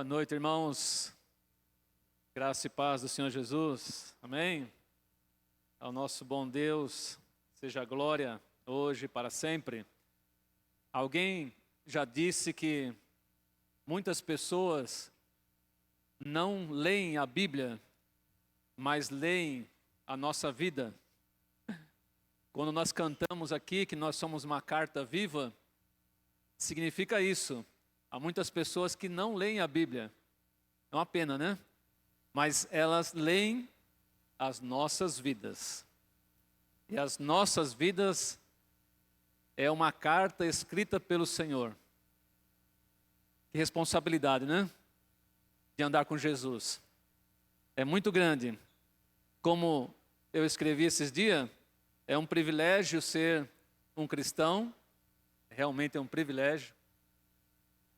noite, irmãos. Graça e paz do Senhor Jesus. Amém? Ao nosso bom Deus, seja a glória hoje e para sempre. Alguém já disse que muitas pessoas não leem a Bíblia, mas leem a nossa vida. Quando nós cantamos aqui que nós somos uma carta viva, significa isso. Há muitas pessoas que não leem a Bíblia. É uma pena, né? Mas elas leem as nossas vidas. E as nossas vidas é uma carta escrita pelo Senhor. Que responsabilidade, né? De andar com Jesus. É muito grande. Como eu escrevi esses dias, é um privilégio ser um cristão. Realmente é um privilégio.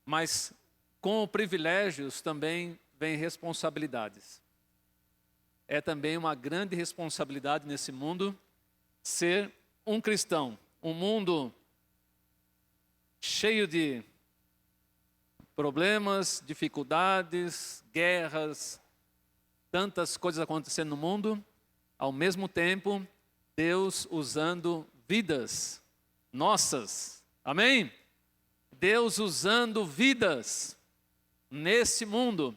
Mas com privilégios também vem responsabilidades. É também uma grande responsabilidade nesse mundo ser um cristão. Um mundo cheio de problemas, dificuldades, guerras, tantas coisas acontecendo no mundo. Ao mesmo tempo, Deus usando vidas nossas. Amém? Deus usando vidas nesse mundo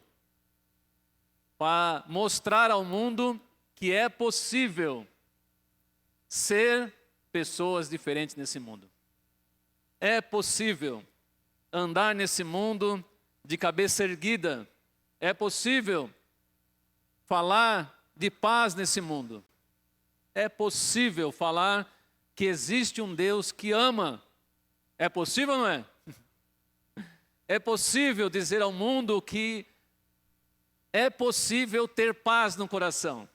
para mostrar ao mundo que é possível ser pessoas diferentes nesse mundo. É possível andar nesse mundo de cabeça erguida. É possível falar de paz nesse mundo. É possível falar que existe um Deus que ama. É possível ou não é? É possível dizer ao mundo que é possível ter paz no coração.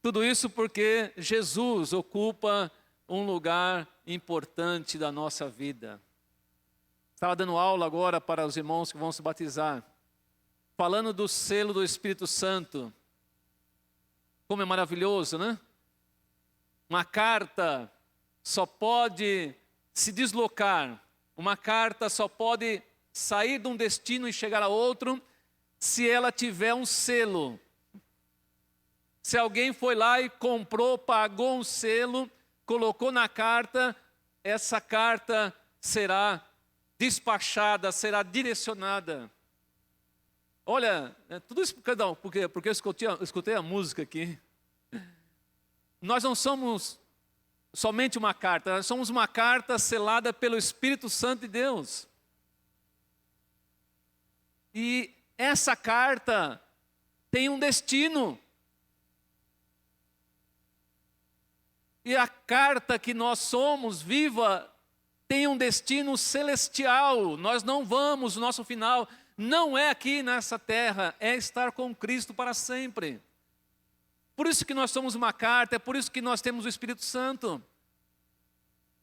Tudo isso porque Jesus ocupa um lugar importante da nossa vida. Estava dando aula agora para os irmãos que vão se batizar, falando do selo do Espírito Santo. Como é maravilhoso, né? Uma carta só pode se deslocar, uma carta só pode sair de um destino e chegar a outro se ela tiver um selo. Se alguém foi lá e comprou, pagou um selo, colocou na carta, essa carta será despachada, será direcionada. Olha, tudo isso porque eu escutei a música aqui. Nós não somos somente uma carta, nós somos uma carta selada pelo Espírito Santo de Deus. E essa carta tem um destino. E a carta que nós somos, viva, tem um destino celestial. Nós não vamos, o nosso final não é aqui nessa terra, é estar com Cristo para sempre. Por isso que nós somos uma carta, é por isso que nós temos o Espírito Santo.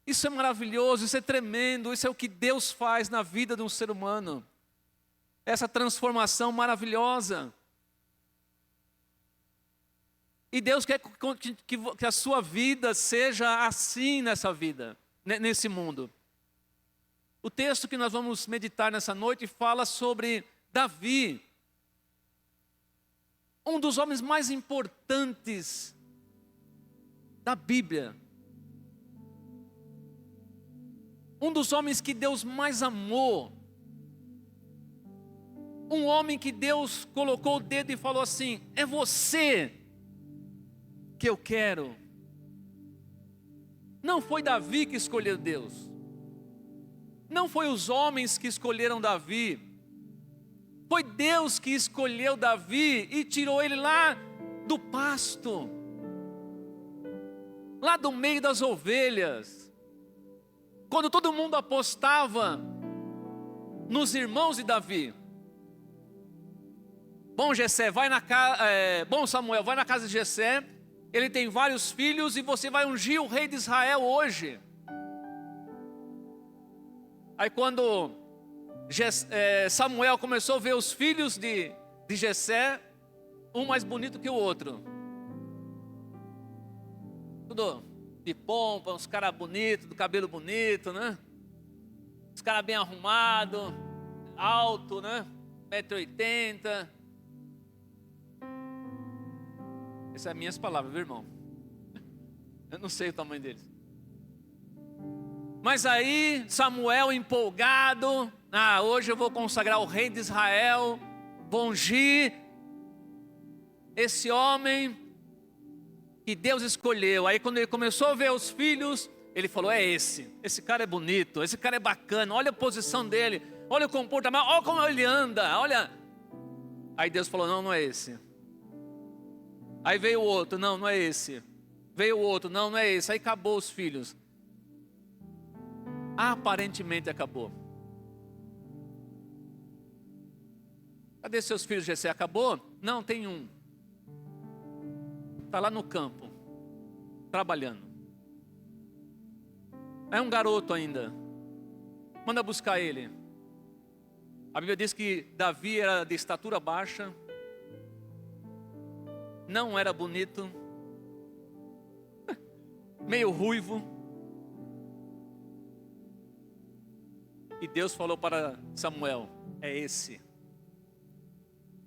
Isso é maravilhoso, isso é tremendo, isso é o que Deus faz na vida de um ser humano. Essa transformação maravilhosa. E Deus quer que a sua vida seja assim nessa vida, nesse mundo. O texto que nós vamos meditar nessa noite fala sobre Davi, um dos homens mais importantes da Bíblia. Um dos homens que Deus mais amou. Um homem que Deus colocou o dedo e falou assim: é você que eu quero. Não foi Davi que escolheu Deus. Não foi os homens que escolheram Davi. Foi Deus que escolheu Davi e tirou ele lá do pasto, lá do meio das ovelhas. Quando todo mundo apostava nos irmãos de Davi. Bom Samuel, vai na casa de Jessé. Ele tem vários filhos e você vai ungir o rei de Israel hoje. Aí quando Samuel começou a ver os filhos de Jessé, um mais bonito que o outro. Tudo de pompa, uns caras bonitos, do cabelo bonito, né? Os caras bem arrumados. alto, né? 1,80 m. Essas são minhas palavras, viu, irmão? Eu não sei o tamanho deles. Mas aí Samuel empolgado, hoje eu vou consagrar o rei de Israel, vou ungir esse homem que Deus escolheu. Aí quando ele começou a ver os filhos, ele falou, esse cara é bonito, esse cara é bacana, olha a posição dele, olha o comportamento, olha como ele anda, olha. Aí Deus falou, não é esse. Aí veio o outro, não é esse. Veio o outro, não é esse. Aí acabou os filhos. Aparentemente acabou. Cadê seus filhos, Jessé? Acabou? Não, tem um. Está lá no campo, trabalhando. É um garoto ainda. Manda buscar ele. A Bíblia diz que Davi era de estatura baixa, não era bonito, meio ruivo. E Deus falou para Samuel, é esse.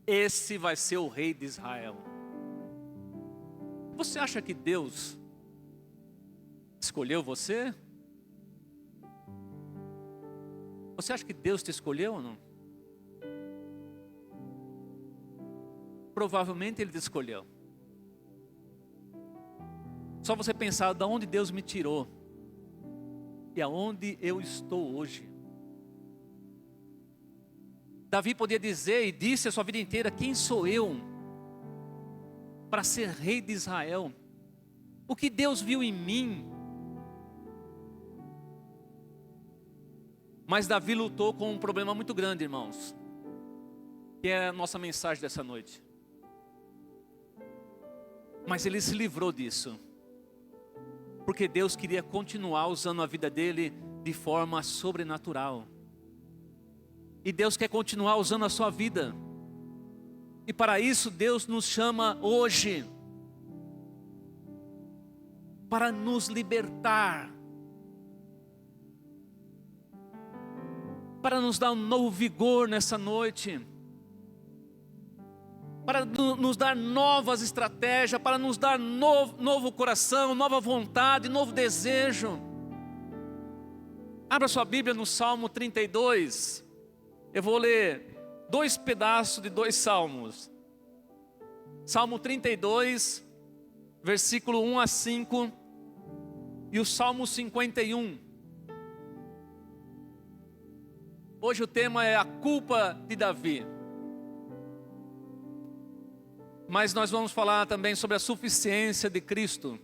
Esse vai ser o rei de Israel. Você acha que Deus escolheu você? Você acha que Deus te escolheu ou não? Provavelmente Ele te escolheu. Só você pensar de onde Deus me tirou e aonde eu estou hoje. Davi podia dizer e disse a sua vida inteira, quem sou eu para ser rei de Israel? O que Deus viu em mim? Mas Davi lutou com um problema muito grande, irmãos, que é a nossa mensagem dessa noite. Mas ele se livrou disso, porque Deus queria continuar usando a vida dele de forma sobrenatural. E Deus quer continuar usando a sua vida. E para isso Deus nos chama hoje, para nos libertar, para nos dar um novo vigor nessa noite, para nos dar novas estratégias, para nos dar novo coração, nova vontade, novo desejo. Abra sua Bíblia no Salmo 32. Eu vou ler 2 pedaços de 2 salmos. Salmo 32, versículo 1 a 5. E o Salmo 51. Hoje o tema é a culpa de Davi. Mas nós vamos falar também sobre a suficiência de Cristo,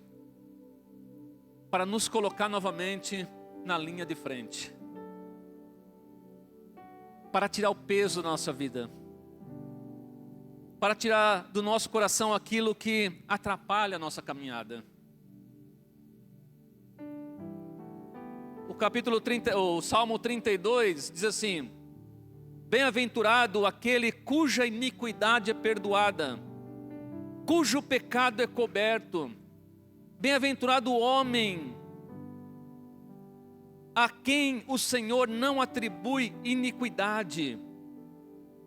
para nos colocar novamente na linha de frente, para tirar o peso da nossa vida, para tirar do nosso coração aquilo que atrapalha a nossa caminhada. O Salmo 32 diz assim: bem-aventurado aquele cuja iniquidade é perdoada, cujo pecado é coberto. Bem-aventurado o homem a quem o Senhor não atribui iniquidade,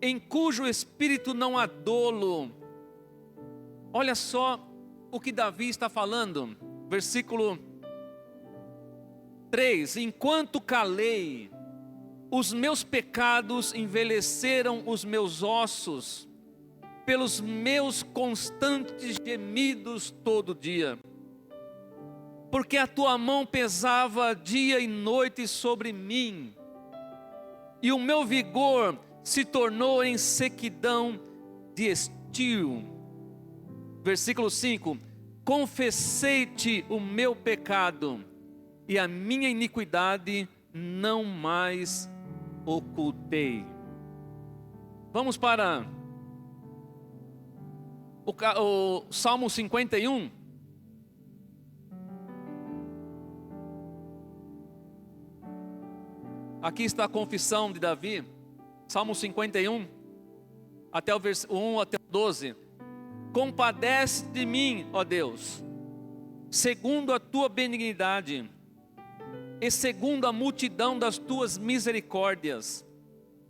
em cujo espírito não há dolo. Olha só o que Davi está falando, versículo 3: enquanto calei, os meus pecados envelheceram os meus ossos, pelos meus constantes gemidos todo dia. Porque a tua mão pesava dia e noite sobre mim, e o meu vigor se tornou em sequidão de estio. Versículo 5: confessei-te o meu pecado, e a minha iniquidade não mais ocultei. Vamos para o Salmo 51. Aqui está a confissão de Davi, Salmo 51, até o versículo 1 até o 12. Compadece de mim, ó Deus, segundo a tua benignidade, e segundo a multidão das tuas misericórdias.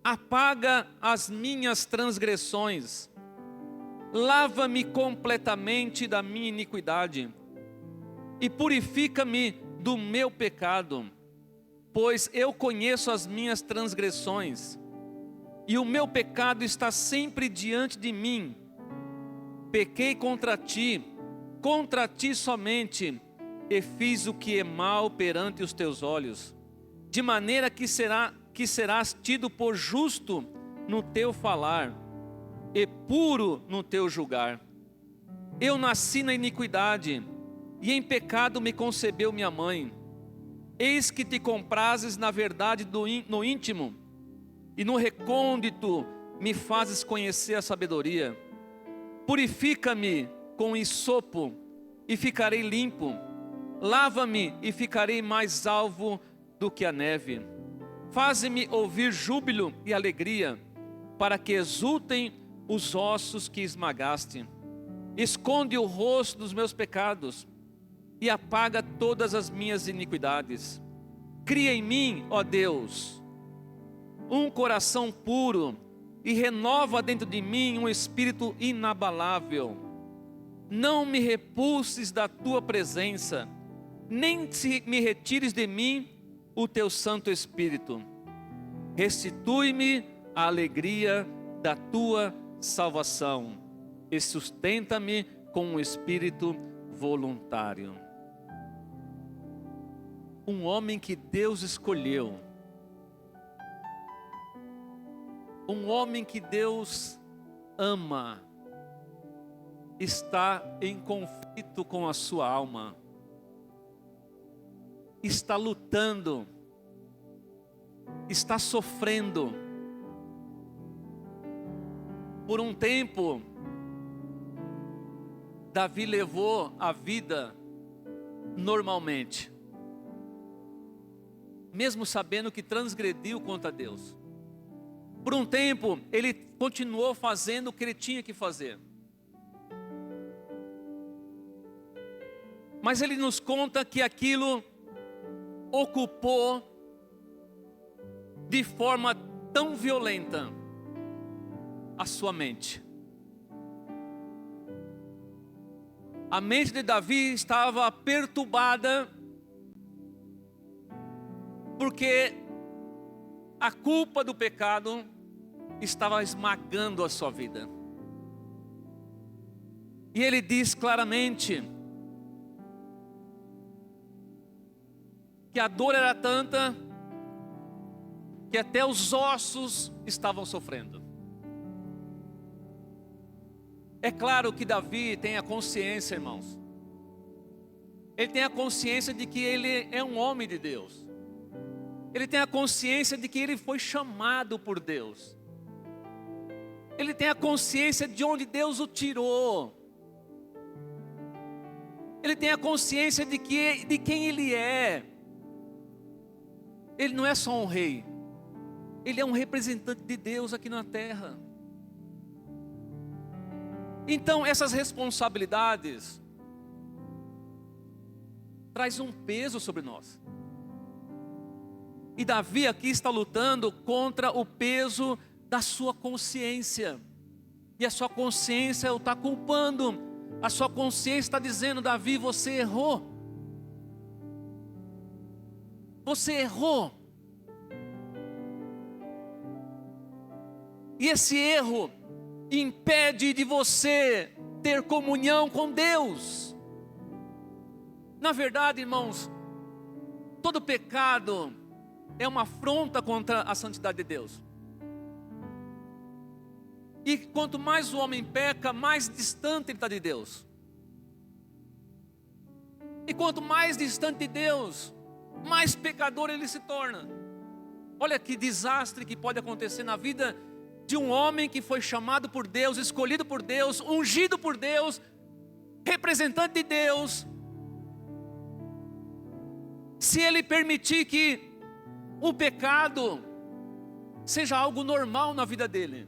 apaga as minhas transgressões, lava-me completamente da minha iniquidade e purifica-me do meu pecado, pois eu conheço as minhas transgressões e o meu pecado está sempre diante de mim. Pequei contra ti somente, e fiz o que é mal perante os teus olhos, de maneira que serás tido por justo no teu falar e puro no teu julgar. Eu nasci na iniquidade, e em pecado me concebeu minha mãe. Eis que te comprases na verdade no íntimo, e no recôndito me fazes conhecer a sabedoria. Purifica-me com hisopo, e ficarei limpo. Lava-me, e ficarei mais alvo do que a neve. Faze-me ouvir júbilo e alegria, para que exultem os ossos que esmagaste. Esconde o rosto dos meus pecados, e apaga todas as minhas iniquidades. Cria em mim, ó Deus, um coração puro, e renova dentro de mim um espírito inabalável. Não me repulses da tua presença, nem me retires de mim o teu Santo Espírito. Restitui-me a alegria da tua salvação, e sustenta-me com um espírito voluntário. Um homem que Deus escolheu, um homem que Deus ama, está em conflito com a sua alma, está lutando, está sofrendo. Por um tempo, Davi levou a vida normalmente, mesmo sabendo que transgrediu contra Deus. Por um tempo, ele continuou fazendo o que ele tinha que fazer. Mas ele nos conta que aquilo ocupou de forma tão violenta a sua mente. A mente de Davi estava perturbada, porque a culpa do pecado estava esmagando a sua vida. E ele diz claramente que a dor era tanta que até os ossos estavam sofrendo. É claro que Davi tem a consciência, irmãos. Ele tem a consciência de que ele é um homem de Deus. Ele tem a consciência de que ele foi chamado por Deus. Ele tem a consciência de onde Deus o tirou. Ele tem a consciência de quem ele é. Ele não é só um rei. Ele é um representante de Deus aqui na terra. Então essas responsabilidades traz um peso sobre nós. E Davi aqui está lutando contra o peso da sua consciência. E a sua consciência o está culpando. A sua consciência está dizendo: Davi, você errou. Você errou. E esse erro impede de você ter comunhão com Deus. Na verdade, irmãos, todo pecado é uma afronta contra a santidade de Deus. E quanto mais o homem peca, mais distante ele está de Deus. E quanto mais distante de Deus, mais pecador ele se torna. Olha que desastre que pode acontecer na vida de um homem que foi chamado por Deus, escolhido por Deus, ungido por Deus, representante de Deus. Se ele permitir que o pecado seja algo normal na vida dele.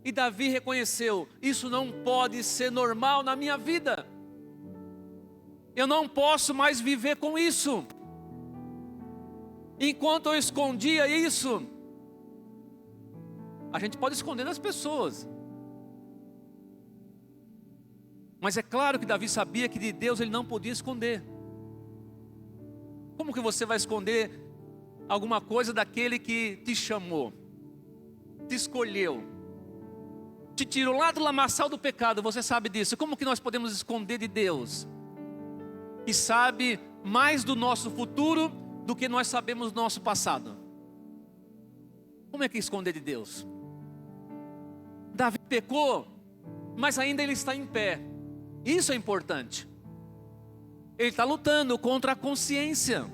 E Davi reconheceu: isso não pode ser normal na minha vida. Eu não posso mais viver com isso. Enquanto eu escondia isso, A gente pode esconder das pessoas. Mas é claro que Davi sabia que de Deus ele não podia esconder. Como que você vai esconder alguma coisa daquele que te chamou, te escolheu, te tirou lá do lamaçal do pecado? Você sabe disso. Como que nós podemos esconder de Deus, que sabe mais do nosso futuro do que nós sabemos do nosso passado? Como é que esconder de Deus? Davi pecou, mas ainda ele está em pé. Isso é importante. Ele está lutando contra a consciência.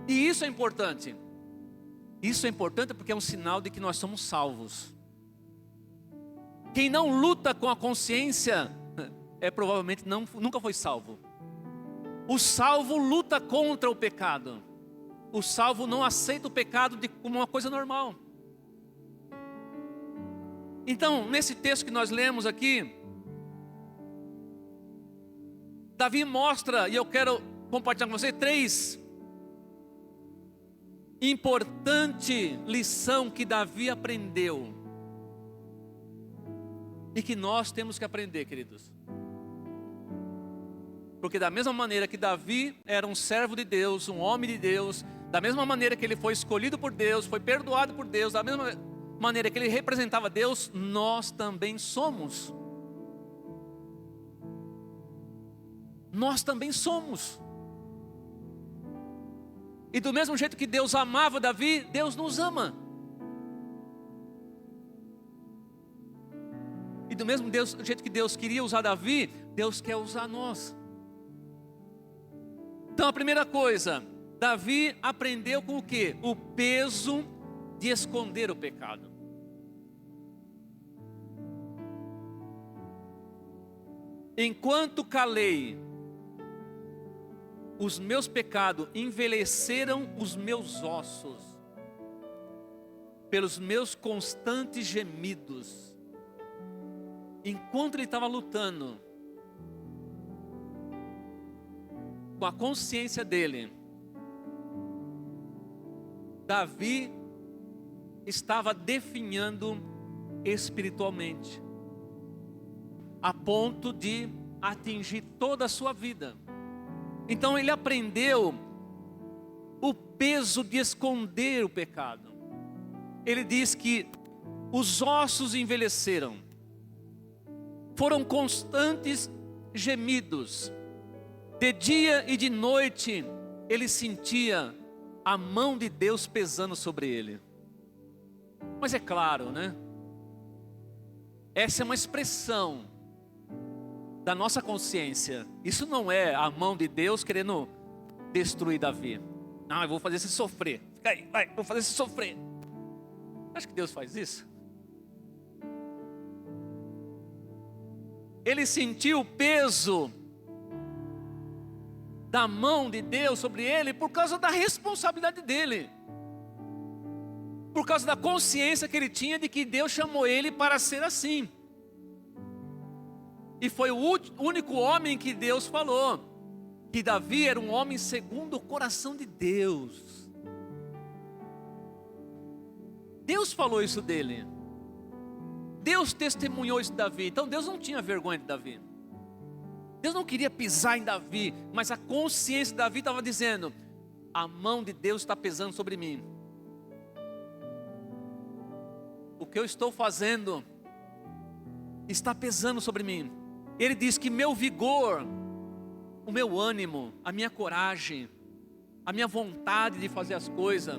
E isso é importante. Isso é importante porque é um sinal de que nós somos salvos. Quem não luta com a consciência provavelmente nunca foi salvo. O salvo luta contra o pecado. O salvo não aceita o pecado como uma coisa normal. Então, nesse texto que nós lemos aqui, Davi mostra, e eu quero compartilhar com você, 3 importantes lições que Davi aprendeu. E que nós temos que aprender, queridos. Porque da mesma maneira que Davi era um servo de Deus, um homem de Deus, da mesma maneira que ele foi escolhido por Deus, foi perdoado por Deus, da mesma maneira que ele representava Deus, nós também somos. Nós também somos. E do mesmo jeito que Deus amava Davi, Deus nos ama. E do mesmo jeito que Deus queria usar Davi, Deus quer usar nós. Então a primeira coisa, Davi aprendeu com o quê? O peso de esconder o pecado. Enquanto calei, os meus pecados envelheceram os meus ossos, pelos meus constantes gemidos. Enquanto ele estava lutando com a consciência dele, Davi estava definhando espiritualmente, a ponto de atingir toda a sua vida. Então ele aprendeu o peso de esconder o pecado. Ele diz que os ossos envelheceram, foram constantes gemidos. De dia e de noite ele sentia a mão de Deus pesando sobre ele. Mas é claro, né? Essa é uma expressão da nossa consciência. Isso não é a mão de Deus querendo destruir Davi. Não, eu vou fazer você sofrer. Fica aí, vai, vou fazer você sofrer. Acho que Deus faz isso. Ele sentiu o peso da mão de Deus sobre ele por causa da responsabilidade dele. Por causa da consciência que ele tinha de que Deus chamou ele para ser assim. E foi o único homem que Deus falou que Davi era um homem segundo o coração de Deus. Deus falou isso dele. Deus testemunhou isso de Davi. Então Deus não tinha vergonha de Davi. Deus não queria pisar em Davi, mas a consciência de Davi estava dizendo: a mão de Deus está pesando sobre mim. O que eu estou fazendo está pesando sobre mim. Ele diz que meu vigor, o meu ânimo, a minha coragem, a minha vontade de fazer as coisas,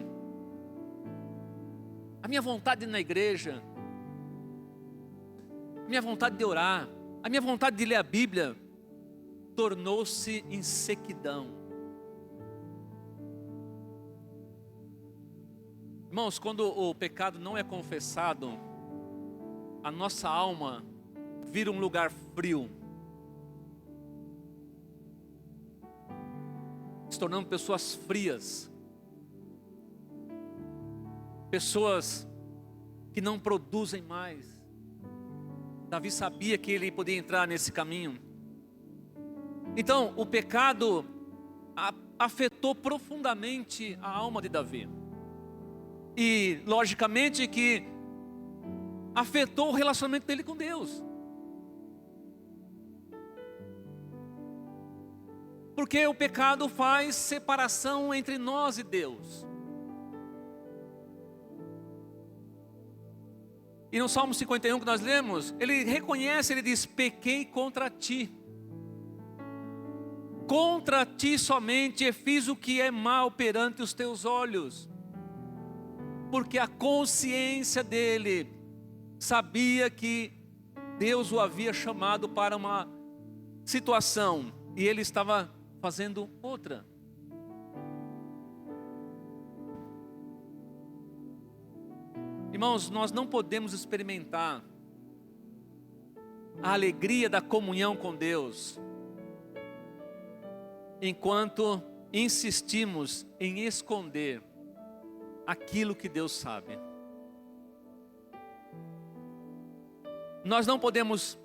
a minha vontade de ir na igreja, a minha vontade de orar, a minha vontade de ler a Bíblia, tornou-se em sequidão. Irmãos, quando o pecado não é confessado, a nossa alma vira um lugar frio, se tornando pessoas frias, pessoas que não produzem mais. Davi sabia que ele podia entrar nesse caminho. Então o pecado afetou profundamente a alma de Davi. E logicamente que afetou o relacionamento dele com Deus. Porque o pecado faz separação entre nós e Deus. E no Salmo 51 que nós lemos, ele reconhece, ele diz: pequei contra ti. Contra ti somente fiz o que é mal perante os teus olhos. Porque a consciência dele sabia que Deus o havia chamado para uma situação e ele estava fazendo outra. Irmãos, nós não podemos experimentar a alegria da comunhão com Deus enquanto insistimos em esconder aquilo que Deus sabe. Nós não podemos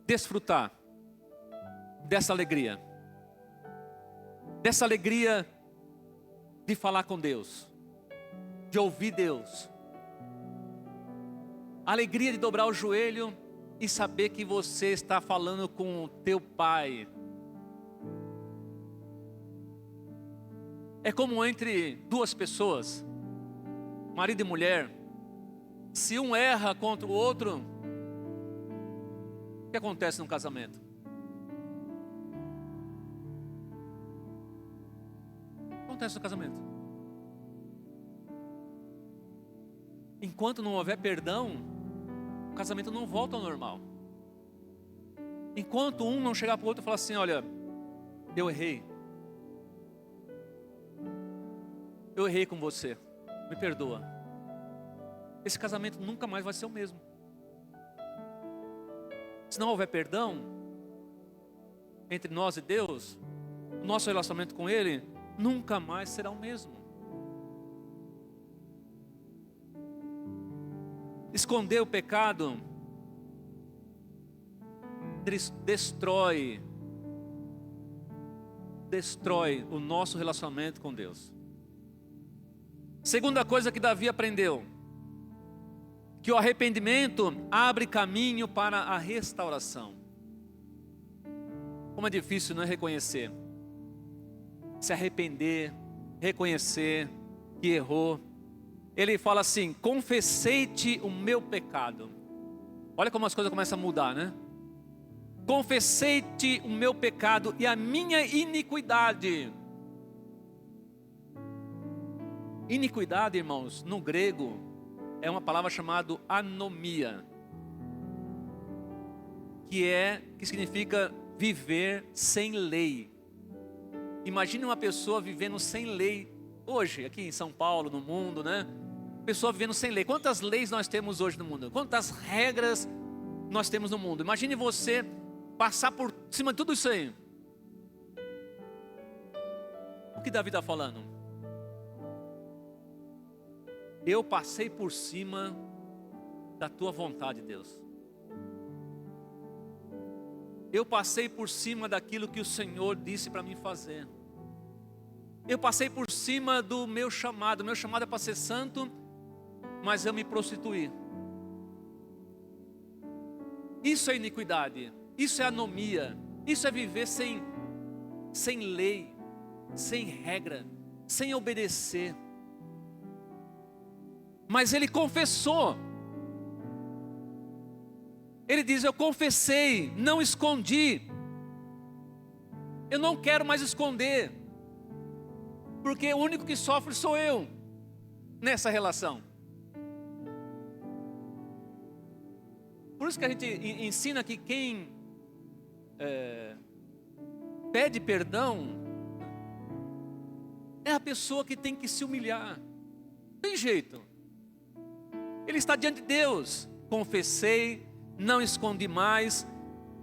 desfrutar dessa alegria de falar com Deus, de ouvir Deus, a alegria de dobrar o joelho e saber que você está falando com o teu Pai. É como entre duas pessoas, marido e mulher. Se um erra contra o outro, o que acontece no casamento? O que acontece no casamento? Enquanto não houver perdão, o casamento não volta ao normal. Enquanto um não chegar para o outro e falar assim: olha, eu errei com você, me perdoa. Esse casamento nunca mais vai ser o mesmo. Se não houver perdão entre nós e Deus, o nosso relacionamento com Ele nunca mais será o mesmo. Esconder o pecado destrói o nosso relacionamento com Deus. Segunda coisa que Davi aprendeu, que o arrependimento abre caminho para a restauração. Como é difícil, não é, reconhecer, se arrepender, reconhecer que errou. Ele fala assim: confessei-te o meu pecado. Olha como as coisas começam a mudar, né? Confessei-te o meu pecado e a minha iniquidade. Iniquidade, irmãos, no grego é uma palavra chamada anomia, que significa viver sem lei. Imagine uma pessoa vivendo sem lei hoje, aqui em São Paulo, no mundo, né? Pessoa vivendo sem lei. Quantas leis nós temos hoje no mundo? Quantas regras nós temos no mundo? Imagine você passar por cima de tudo isso aí. O que Davi está falando? Eu passei por cima da tua vontade, Deus. Eu passei por cima daquilo que o Senhor disse para mim fazer. Eu passei por cima do meu chamado. O meu chamado é para ser santo, mas eu me prostituí. Isso é iniquidade. Isso é anomia. Isso é viver sem lei, sem regra, sem obedecer. Mas ele confessou. Ele diz: eu confessei, não escondi. Eu não quero mais esconder, porque o único que sofre sou eu nessa relação. Por isso que a gente ensina que quem pede perdão é a pessoa que tem que se humilhar. Não tem jeito. Ele está diante de Deus. Confessei, não escondi mais,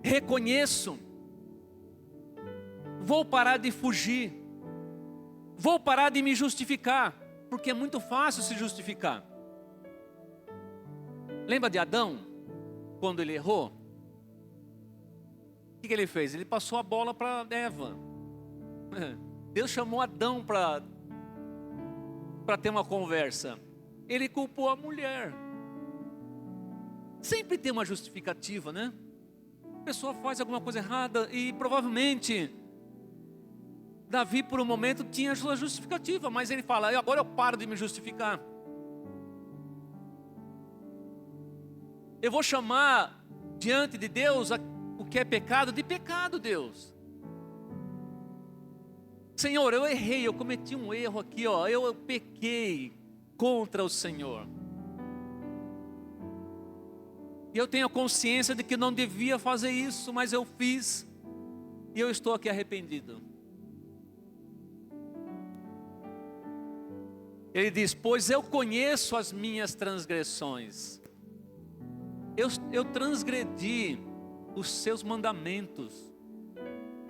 reconheço. Vou parar de fugir. Vou parar de me justificar, porque é muito fácil se justificar. Lembra de Adão, quando ele errou? O que ele fez? Ele passou a bola para Eva. Deus chamou Adão para ter uma conversa. Ele culpou a mulher. Sempre tem uma justificativa, né? A pessoa faz alguma coisa errada e provavelmente Davi por um momento tinha a sua justificativa, mas ele fala, agora eu paro de me justificar. Eu vou chamar diante de Deus o que é pecado de pecado, Deus. Senhor, eu errei, eu cometi um erro aqui, ó, eu pequei contra o Senhor. E eu tenho a consciência de que não devia fazer isso, mas eu fiz. E eu estou aqui arrependido. Ele diz, pois eu conheço as minhas transgressões. Eu transgredi os seus mandamentos.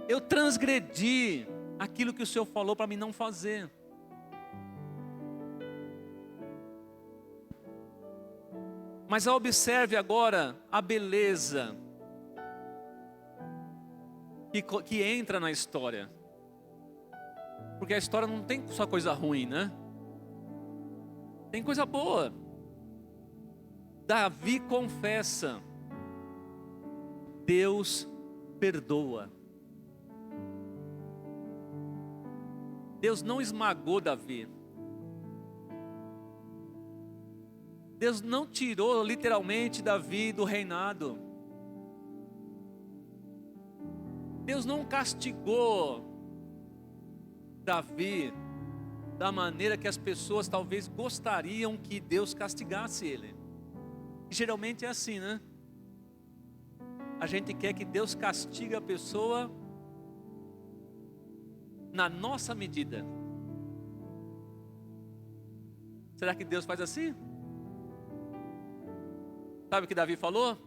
Eu transgredi aquilo que o Senhor falou para mim não fazer. Mas observe agora a beleza que entra na história. Porque a história não tem só coisa ruim, né? Tem coisa boa. Davi confessa. Deus perdoa. Deus não esmagou Davi. Deus não tirou literalmente Davi do reinado. Deus não castigou Davi da maneira que as pessoas talvez gostariam que Deus castigasse ele. E geralmente é assim, né? A gente quer que Deus castigue a pessoa na nossa medida. Será que Deus faz assim? Sabe o que Davi falou?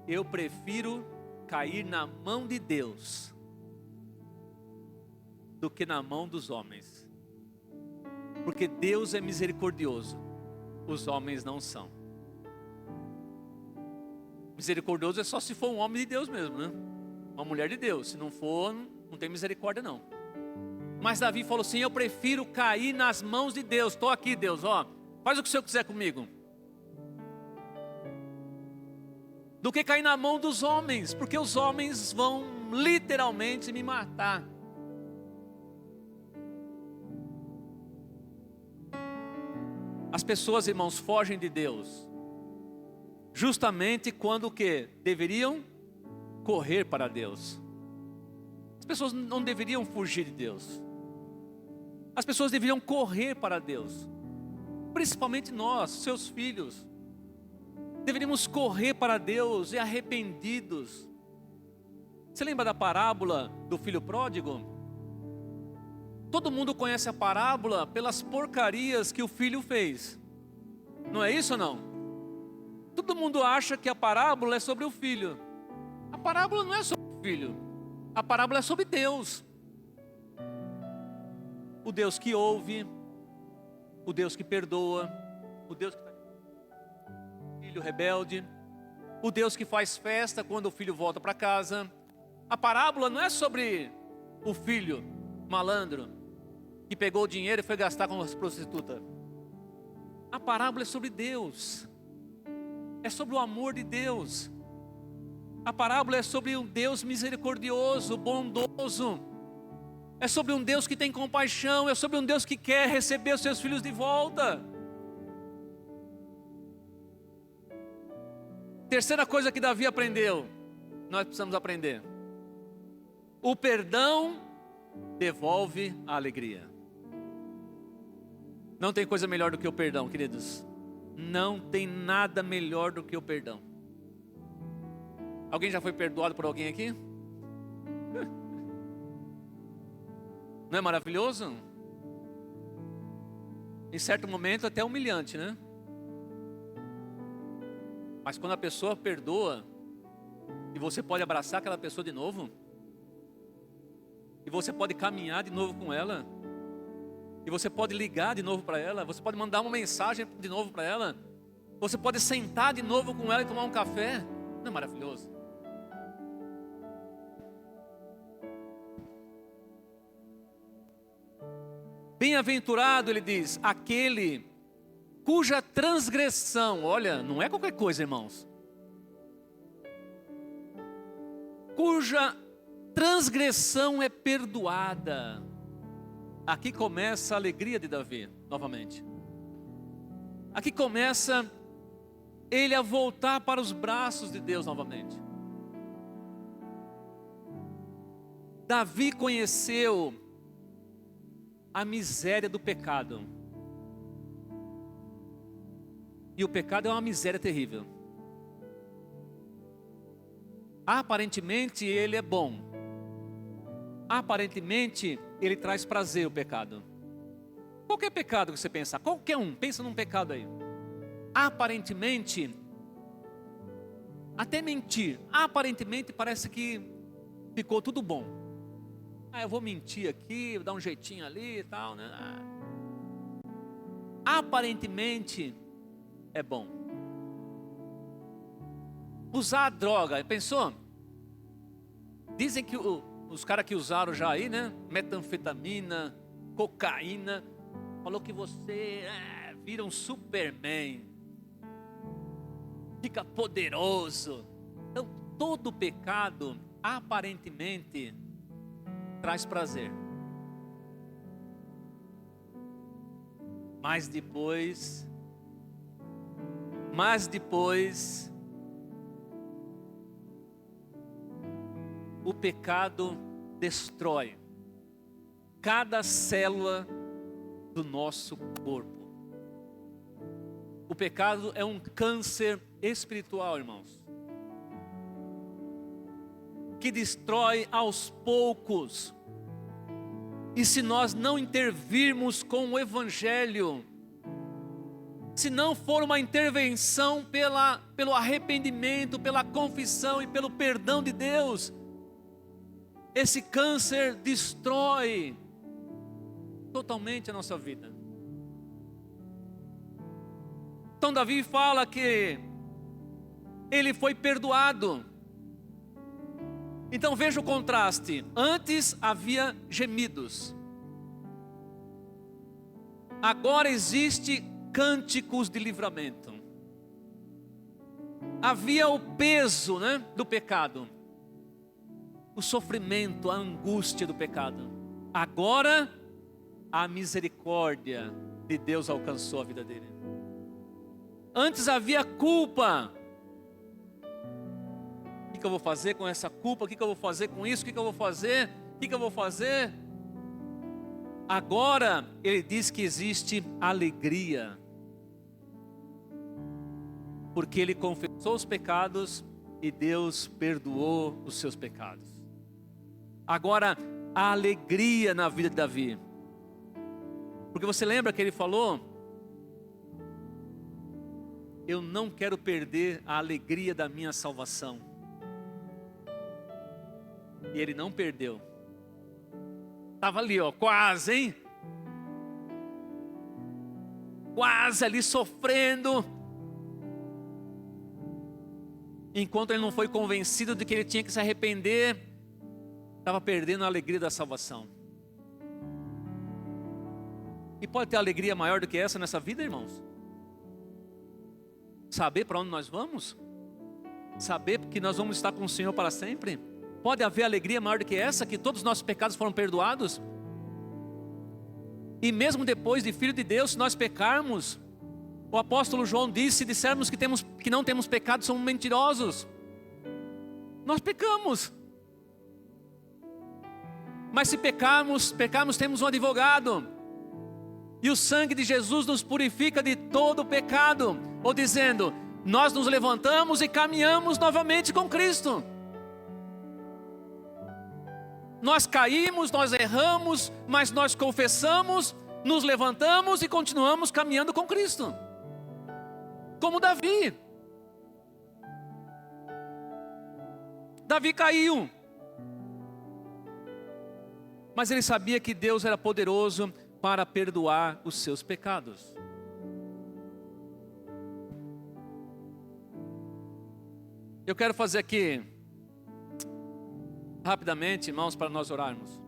Eu prefiro cair na mão de Deus do que na mão dos homens. Porque Deus é misericordioso, os homens não são. Misericordioso é só se for um homem de Deus mesmo, né? Uma mulher de Deus. Se não for, não tem misericórdia não. Mas Davi falou assim, eu prefiro cair nas mãos de Deus. Estou aqui, Deus, ó, faz o que o Senhor quiser comigo. Do que cair na mão dos homens, porque os homens vão literalmente me matar. As pessoas, irmãos, fogem de Deus justamente quando o que? Deveriam correr para Deus. As pessoas não deveriam fugir de Deus. As pessoas deveriam correr para Deus. Principalmente nós, seus filhos. Deveríamos correr para Deus e arrependidos. Você lembra da parábola do filho pródigo? Todo mundo conhece a parábola pelas porcarias que o filho fez. Não é isso ou não? Todo mundo acha que a parábola é sobre o filho. A parábola não é sobre o filho. A parábola é sobre Deus. O Deus que ouve, o Deus que perdoa, o Deus que filho rebelde, o Deus que faz festa quando o filho volta para casa. A parábola não é sobre o filho malandro que pegou o dinheiro e foi gastar com as prostitutas. A parábola é sobre Deus. É sobre o amor de Deus. A parábola é sobre um Deus misericordioso, bondoso. É sobre um Deus que tem compaixão. É sobre um Deus que quer receber os seus filhos de volta. Terceira coisa que Davi aprendeu, nós precisamos aprender. O perdão devolve a alegria. Não tem coisa melhor do que o perdão, queridos. Não tem nada melhor do que o perdão. Alguém já foi perdoado por alguém aqui? Não é maravilhoso? Em certo momento até humilhante, né? Mas quando a pessoa perdoa, e você pode abraçar aquela pessoa de novo, e você pode caminhar de novo com ela, e você pode ligar de novo para ela, você pode mandar uma mensagem de novo para ela, você pode sentar de novo com ela e tomar um café. Não é maravilhoso? Bem-aventurado, ele diz, aquele cuja transgressão, olha, não é qualquer coisa, irmãos, cuja transgressão é perdoada. Aqui começa a alegria de Davi, novamente. Aqui começa ele a voltar para os braços de Deus novamente. Davi conheceu a miséria do pecado. E o pecado é uma miséria terrível. Aparentemente ele é bom. Aparentemente ele traz prazer, o pecado. Qualquer pecado que você pensar, qualquer um, pensa num pecado aí. Aparentemente, até mentir, aparentemente parece que ficou tudo bom. Eu vou mentir aqui, vou dar um jeitinho ali e tal, né? Aparentemente é bom. Usar a droga, pensou? Dizem que os caras que usaram já aí, né? Metanfetamina, cocaína, falou que você vira um Superman, fica poderoso. Então, todo pecado, aparentemente, traz prazer. Mas depois, o pecado destrói cada célula do nosso corpo. O pecado é um câncer espiritual, irmãos, que destrói aos poucos. E se nós não intervirmos com o Evangelho, se não for uma intervenção pelo arrependimento, pela confissão e pelo perdão de Deus, esse câncer destrói totalmente a nossa vida. Então Davi fala que ele foi perdoado. Então veja o contraste. Antes havia gemidos. Agora existe cânticos de livramento. Havia o peso, né, do pecado. O sofrimento, a angústia do pecado. Agora a misericórdia de Deus alcançou a vida dele. Antes havia culpa. O que eu vou fazer com essa culpa? O que eu vou fazer com isso? O que eu vou fazer? O que eu vou fazer? Agora ele diz que existe alegria, porque ele confessou os pecados e Deus perdoou os seus pecados. Agora há alegria na vida de Davi, porque você lembra que ele falou: eu não quero perder a alegria da minha salvação. E ele não perdeu. Estava ali, quase, hein? Quase ali sofrendo. Enquanto ele não foi convencido de que ele tinha que se arrepender, estava perdendo a alegria da salvação. E pode ter alegria maior do que essa nessa vida, irmãos? Saber para onde nós vamos? Saber que nós vamos estar com o Senhor para sempre? Pode haver alegria maior do que essa, que todos os nossos pecados foram perdoados? E mesmo depois de filho de Deus, se nós pecarmos, o apóstolo João disse: se dissermos que não temos pecado, somos mentirosos. Nós pecamos. Mas se pecarmos, temos um advogado. E o sangue de Jesus nos purifica de todo o pecado. Ou dizendo, nós nos levantamos e caminhamos novamente com Cristo. Nós caímos, nós erramos, mas nós confessamos, nos levantamos e continuamos caminhando com Cristo. Como Davi. Davi caiu. Mas ele sabia que Deus era poderoso para perdoar os seus pecados. Eu quero fazer aqui rapidamente, irmãos, para nós orarmos,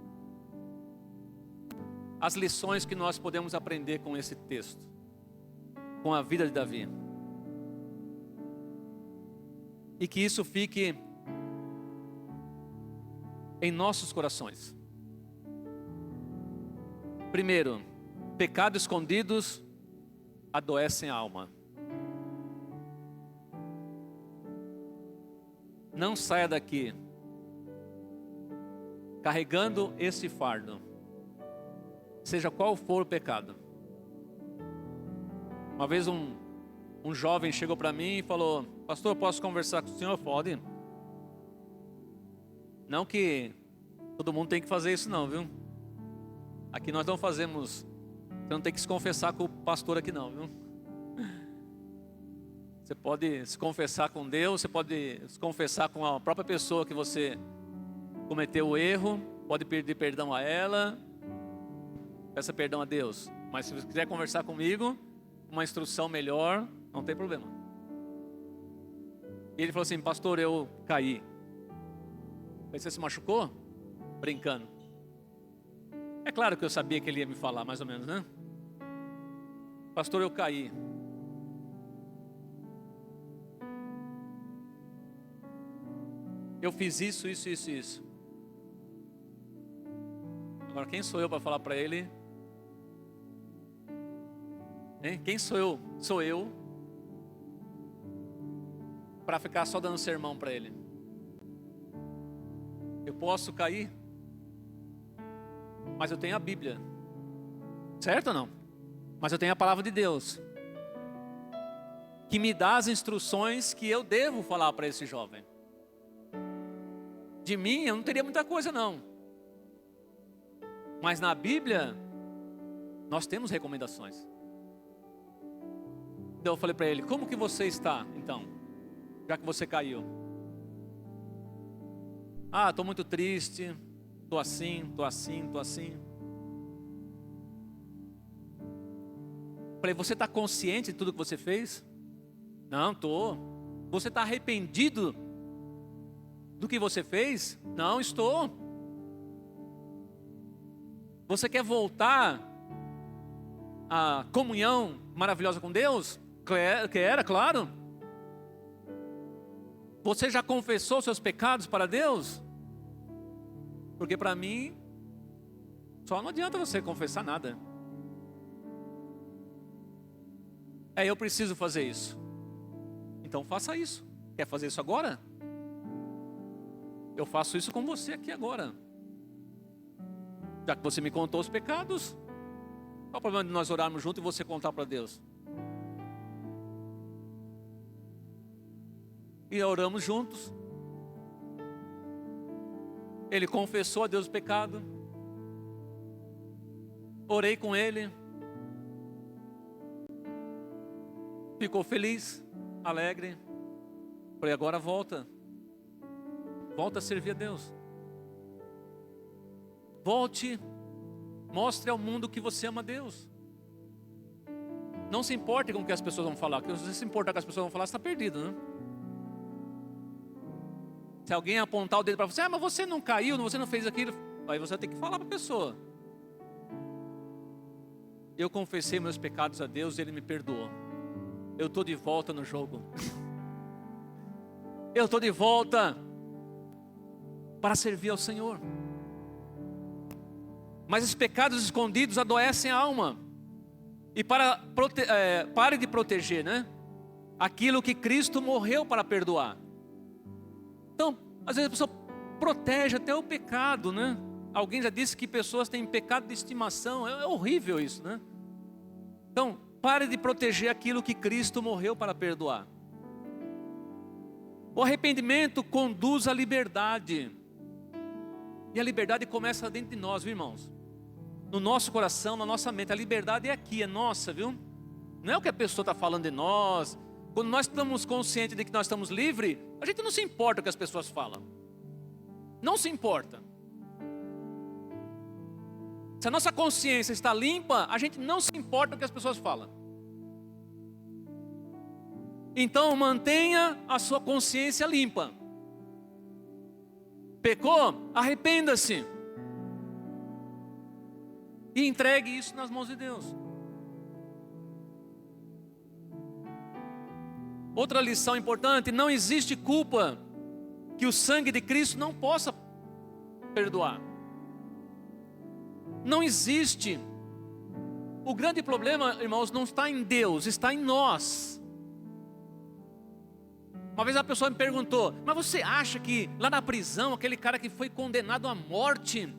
as lições que nós podemos aprender com esse texto, com a vida de Davi, e que isso fique em nossos corações. Primeiro, pecados escondidos adoecem a alma. Não saia daqui carregando esse fardo, seja qual for o pecado. Uma vez um jovem chegou para mim e falou: pastor, posso conversar com o senhor? Pode. Não que todo mundo tem que fazer isso não, viu? Aqui nós não fazemos, você não tem que se confessar com o pastor aqui não, viu? Você pode se confessar com Deus, você pode se confessar com a própria pessoa que você cometeu o erro, pode pedir perdão a ela, peça perdão a Deus. Mas se você quiser conversar comigo, uma instrução melhor, não tem problema. E ele falou assim: pastor, eu caí. Você se machucou? Brincando. É claro que eu sabia que ele ia me falar, mais ou menos, né? Pastor, eu caí. Eu fiz isso, isso, isso, isso. Agora, quem sou eu para falar para ele? Hein? Quem sou eu? Sou eu para ficar só dando sermão para ele. Eu posso cair, mas eu tenho a Bíblia, certo ou não? Mas eu tenho a palavra de Deus, que me dá as instruções que eu devo falar para esse jovem. De mim eu não teria muita coisa não, mas na Bíblia nós temos recomendações. Então eu falei para ele: como que você está então, já que você caiu? Ah, estou muito triste, estou assim, estou assim, estou assim. Falei: você está consciente de tudo que você fez? Não, estou. Você está arrependido do que você fez? Não, estou. Você quer voltar à comunhão maravilhosa com Deus? Quer, claro. Você já confessou seus pecados para Deus? Porque para mim, só não adianta você confessar nada. Eu preciso fazer isso. Então faça isso. Quer fazer isso agora? Eu faço isso com você aqui agora. Já que você me contou os pecados, qual o problema de nós orarmos juntos e você contar para Deus? E oramos juntos. Ele confessou a Deus o pecado. Orei com ele. Ficou feliz, alegre. Falei: agora volta. Volta a servir a Deus. Volte. Mostre ao mundo que você ama a Deus. Não se importe com o que as pessoas vão falar. Porque se você se importar com as pessoas vão falar, você está perdido, né? Se alguém apontar o dedo para você: mas você não caiu, você não fez aquilo. Aí você tem que falar para a pessoa: eu confessei meus pecados a Deus e Ele me perdoou. Eu estou de volta no jogo. Eu estou de volta para servir ao Senhor. Mas os pecados escondidos adoecem a alma. E pare de proteger, né? Aquilo que Cristo morreu para perdoar. Então, às vezes a pessoa protege até o pecado, né? Alguém já disse que pessoas têm pecado de estimação. É horrível isso, né? Então, pare de proteger aquilo que Cristo morreu para perdoar. O arrependimento conduz à liberdade. E a liberdade começa dentro de nós, viu, irmãos? No nosso coração, na nossa mente. A liberdade é aqui, é nossa, viu? Não é o que a pessoa está falando de nós. Quando nós estamos conscientes de que nós estamos livres, a gente não se importa com o que as pessoas falam. Não se importa. Se a nossa consciência está limpa, a gente não se importa com o que as pessoas falam. Então mantenha a sua consciência limpa. Pecou? Arrependa-se. E entregue isso nas mãos de Deus. Outra lição importante: não existe culpa que o sangue de Cristo não possa perdoar. Não existe. O grande problema, irmãos, não está em Deus, está em nós. Uma vez a pessoa me perguntou: mas você acha que lá na prisão, aquele cara que foi condenado à morte,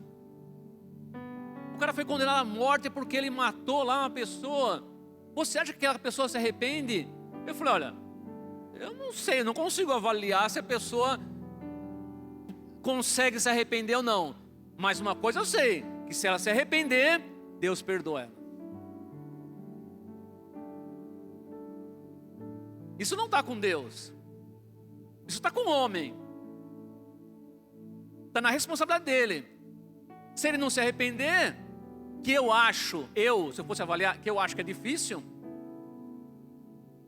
o cara foi condenado à morte porque ele matou lá uma pessoa, você acha que aquela pessoa se arrepende? Eu falei: olha, eu não sei, eu não consigo avaliar se a pessoa consegue se arrepender ou não. Mas uma coisa eu sei, que se ela se arrepender, Deus perdoa ela. Isso não está com Deus. Isso está com o homem. Está na responsabilidade dele. Se ele não se arrepender, que eu acho, se eu fosse avaliar, que eu acho que é difícil.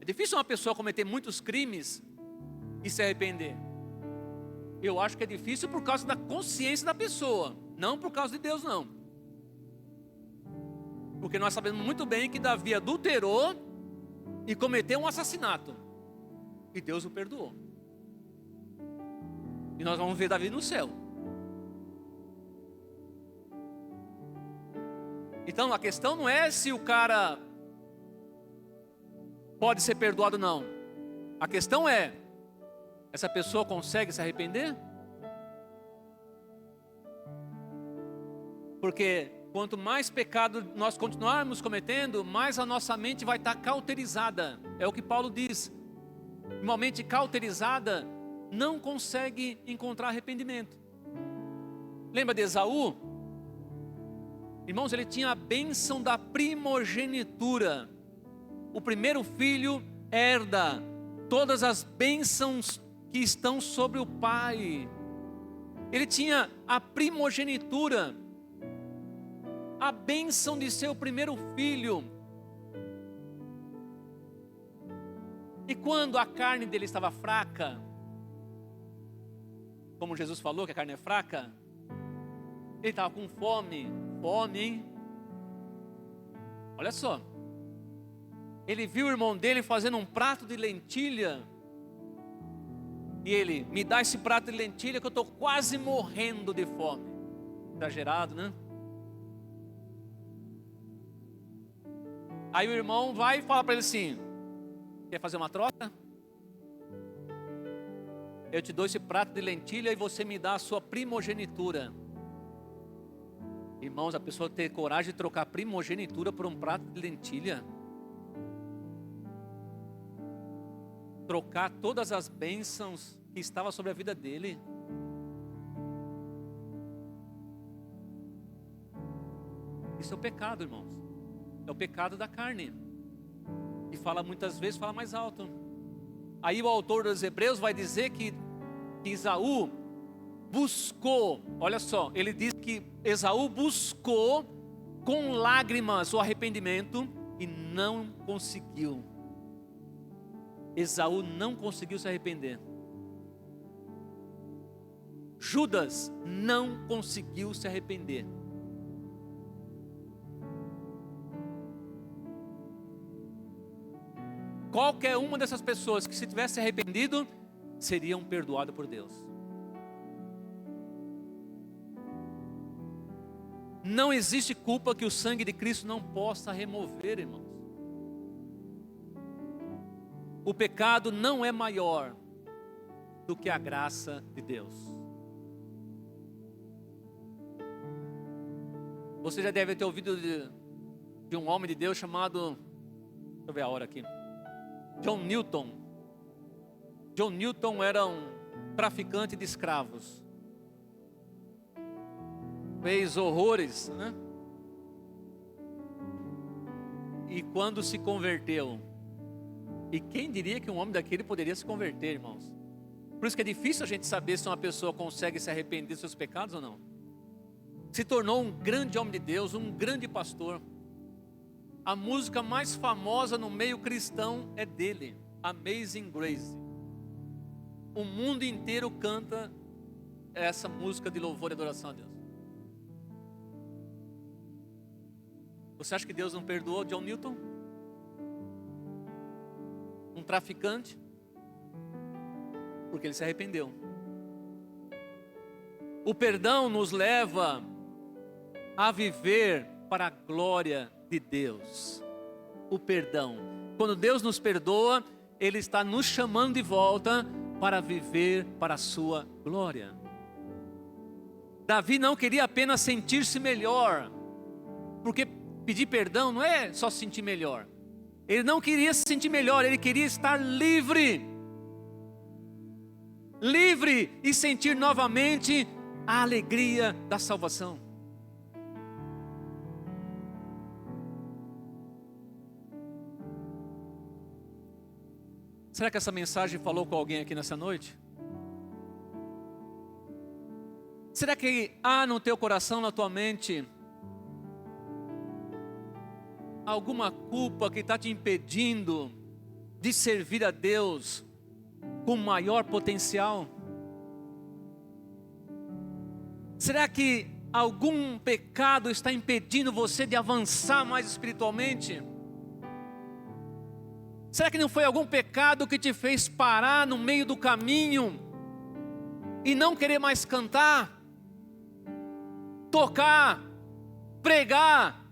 É difícil uma pessoa cometer muitos crimes e se arrepender. Eu acho que é difícil por causa da consciência da pessoa, não por causa de Deus, não. Porque nós sabemos muito bem que Davi adulterou e cometeu um assassinato. E Deus o perdoou. E nós vamos ver Davi no céu. Então a questão não é se o cara pode ser perdoado ou não. A questão é: essa pessoa consegue se arrepender? Porque quanto mais pecado nós continuarmos cometendo, mais a nossa mente vai estar cauterizada. É o que Paulo diz. Uma mente cauterizada não consegue encontrar arrependimento. Lembra de Esaú? Irmãos, ele tinha a bênção da primogenitura. O primeiro filho herda todas as bênçãos que estão sobre o pai. Ele tinha a primogenitura, a bênção de ser o primeiro filho. E quando a carne dele estava fraca, como Jesus falou que a carne é fraca, ele estava com fome, hein? Olha só, ele viu o irmão dele fazendo um prato de lentilha, e ele: me dá esse prato de lentilha que eu estou quase morrendo de fome. Exagerado, né? Aí o irmão vai e fala para ele assim: quer fazer uma troca? Eu te dou esse prato de lentilha e você me dá a sua primogenitura. Irmãos, a pessoa ter coragem de trocar a primogenitura por um prato de lentilha, trocar todas as bênçãos que estavam sobre a vida dele. Isso é o pecado, irmãos. É o pecado da carne. E fala muitas vezes, fala mais alto. Aí o autor dos Hebreus vai dizer que Esaú buscou, olha só, ele diz que Esaú buscou com lágrimas o arrependimento e não conseguiu. Esaú não conseguiu se arrepender. Judas não conseguiu se arrepender. Qualquer uma dessas pessoas que se tivesse arrependido, seriam perdoadas por Deus. Não existe culpa que o sangue de Cristo não possa remover, irmãos. O pecado não é maior do que a graça de Deus. Você já deve ter ouvido de um homem de Deus chamado, deixa eu ver a hora aqui, John Newton. John Newton era um traficante de escravos. Fez horrores, né? E quando se converteu, e quem diria que um homem daquele poderia se converter, irmãos? Por isso que é difícil a gente saber se uma pessoa consegue se arrepender dos seus pecados ou não. Se tornou um grande homem de Deus, um grande pastor. A música mais famosa no meio cristão é dele, Amazing Grace. O mundo inteiro canta essa música de louvor e adoração a Deus. Você acha que Deus não perdoou John Newton? Um traficante? Porque ele se arrependeu. O perdão nos leva a viver para a glória de Deus. O perdão. Quando Deus nos perdoa, Ele está nos chamando de volta para viver para a sua glória. Davi não queria apenas sentir-se melhor, porque pedir perdão não é só se sentir melhor. Ele não queria se sentir melhor, ele queria estar livre. Livre e sentir novamente a alegria da salvação. Será que essa mensagem falou com alguém aqui nessa noite? Será que há no teu coração, na tua mente, alguma culpa que está te impedindo de servir a Deus com maior potencial? Será que algum pecado está impedindo você de avançar mais espiritualmente? Será que não foi algum pecado que te fez parar no meio do caminho e não querer mais cantar, tocar, pregar,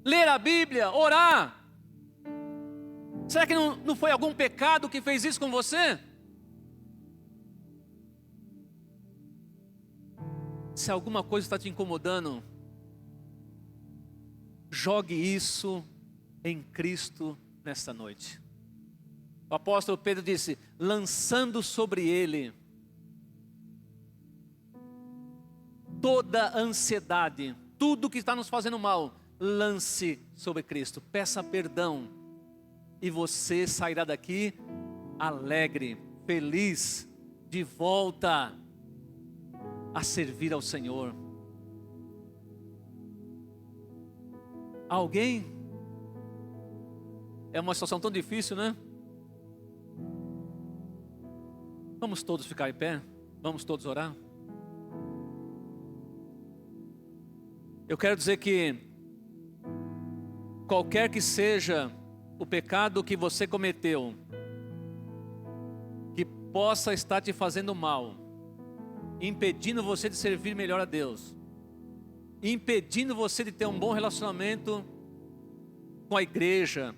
ler a Bíblia, orar? Será que não foi algum pecado que fez isso com você? Se alguma coisa está te incomodando, jogue isso em Cristo nesta noite. O apóstolo Pedro disse: lançando sobre Ele toda a ansiedade, tudo que está nos fazendo mal, lance sobre Cristo, peça perdão, e você sairá daqui alegre, feliz, de volta a servir ao Senhor. Alguém? É uma situação tão difícil, né? Vamos todos ficar em pé? Vamos todos orar? Eu quero dizer que qualquer que seja o pecado que você cometeu, que possa estar te fazendo mal, impedindo você de servir melhor a Deus, impedindo você de ter um bom relacionamento com a igreja,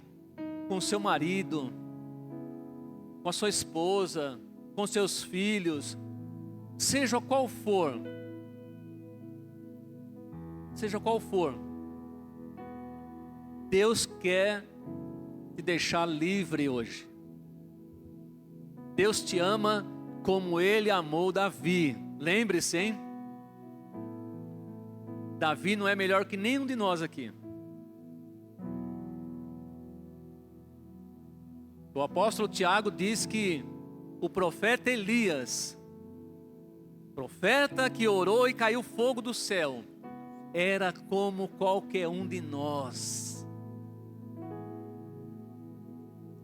com o seu marido, com a sua esposa, com seus filhos, seja qual for, Deus quer te deixar livre hoje. Deus te ama como Ele amou Davi. Lembre-se, hein? Davi não é melhor que nenhum de nós aqui. O apóstolo Tiago diz que o profeta Elias, profeta que orou e caiu fogo do céu, era como qualquer um de nós,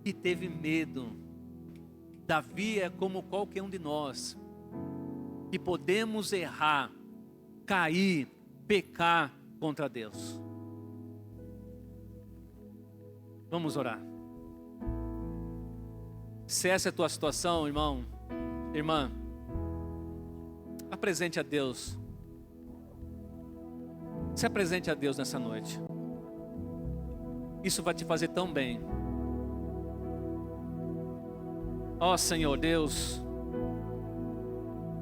que teve medo. Davi é como qualquer um de nós, que podemos errar, cair, pecar contra Deus. Vamos orar. Se essa é a tua situação, irmão, irmã, apresente a Deus. Se apresente a Deus nessa noite. Isso vai te fazer tão bem. Ó Senhor Deus,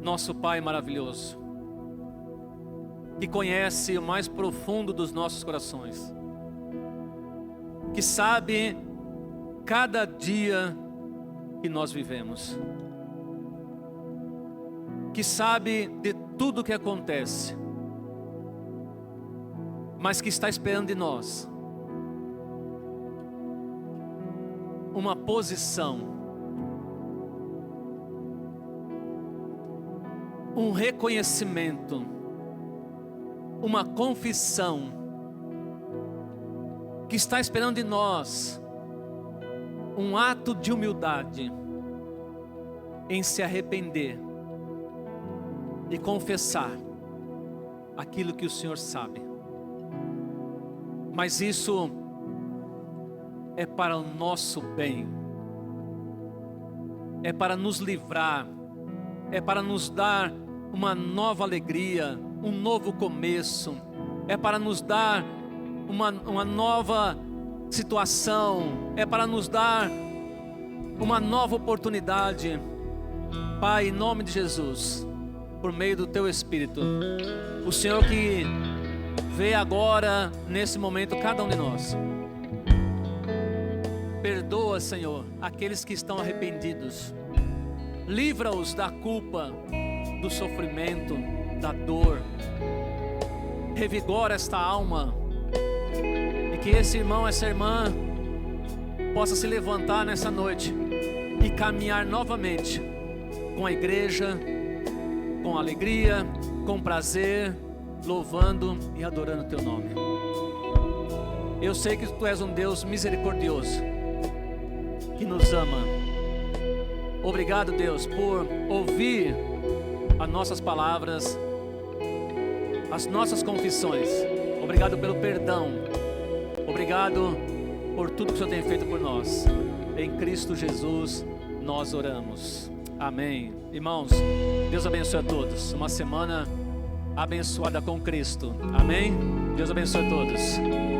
nosso Pai maravilhoso, que conhece o mais profundo dos nossos corações, que sabe cada dia que nós vivemos, que sabe de tudo que acontece, mas que está esperando de nós uma posição, um reconhecimento, uma confissão, que está esperando de nós um ato de humildade em se arrepender e confessar aquilo que o Senhor sabe. Mas isso é para o nosso bem, é para nos livrar, é para nos dar uma nova alegria, um novo começo, é para nos dar uma nova situação, é para nos dar uma nova oportunidade. Pai, em nome de Jesus, por meio do Teu Espírito, o Senhor que vê agora, nesse momento, cada um de nós. Perdoa, Senhor, aqueles que estão arrependidos. Livra-os da culpa, do sofrimento, da dor. Revigora esta alma. E que esse irmão, essa irmã possa se levantar nessa noite e caminhar novamente com a igreja, com alegria, com prazer, louvando e adorando Teu nome. Eu sei que Tu és um Deus misericordioso, que nos ama. Obrigado, Deus, por ouvir as nossas palavras, as nossas confissões. Obrigado pelo perdão. Obrigado por tudo que o Senhor tem feito por nós. Em Cristo Jesus nós oramos. Amém. Irmãos, Deus abençoe a todos. Uma semana abençoada com Cristo. Amém? Deus abençoe a todos.